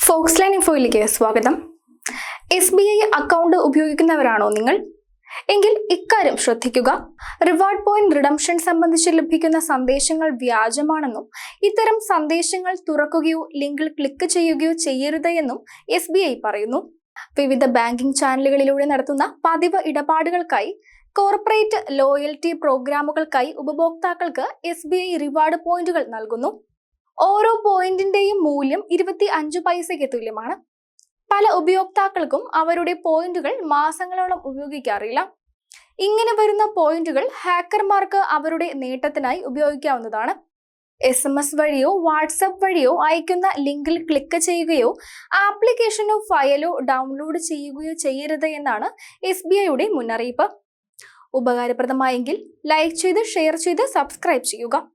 Fox line ഇൻഫോയിലേക്ക് സ്വാഗതം. SBI account ഉപയോഗിക്കുന്നവരാണോ നിങ്ങൾ? എങ്കിൽ ഇക്കാര്യം ശ്രദ്ധിക്കുക. റിവാർഡ് പോയിന്റ് റിഡംഷൻ സംബന്ധിച്ച് ലഭിക്കുന്ന സന്ദേശങ്ങൾ വ്യാജമാണെന്നും ഇത്തരം സന്ദേശങ്ങൾ തുറക്കുകയോ ലിങ്കിൽ ക്ലിക്ക് ചെയ്യുകയോ ചെയ്യരുത് എന്നും SBI പറയുന്നു. വിവിധ ബാങ്കിംഗ് ചാനലുകളിലൂടെ നടത്തുന്ന പതിവ് ഇടപാടുകൾക്കായി കോർപ്പറേറ്റ് ലോയൽറ്റി പ്രോഗ്രാമുകൾക്കായി ഉപഭോക്താക്കൾക്ക് SBI റിവാർഡ് പോയിന്റുകൾ നൽകുന്നു. ഓരോ പോയിന്റിന്റെയും മൂല്യം 25 പൈസയ്ക്ക് തുല്യമാണ്. പല ഉപയോക്താക്കൾക്കും അവരുടെ പോയിന്റുകൾ മാസങ്ങളോളം ഉപയോഗിക്കാറില്ല. ഇങ്ങനെ വരുന്ന പോയിന്റുകൾ ഹാക്കർമാർക്ക് അവരുടെ നേട്ടത്തിനായി ഉപയോഗിക്കാവുന്നതാണ്. SMS വഴിയോ വാട്സപ്പ് വഴിയോ അയക്കുന്ന ലിങ്കിൽ ക്ലിക്ക് ചെയ്യുകയോ ആപ്ലിക്കേഷനോ ഫയലോ ഡൗൺലോഡ് ചെയ്യുകയോ ചെയ്യരുത് എന്നാണ് SBIയുടെ മുന്നറിയിപ്പ്. ഉപകാരപ്രദമായെങ്കിൽ ലൈക്ക് ചെയ്ത് ഷെയർ ചെയ്ത് സബ്സ്ക്രൈബ് ചെയ്യുക.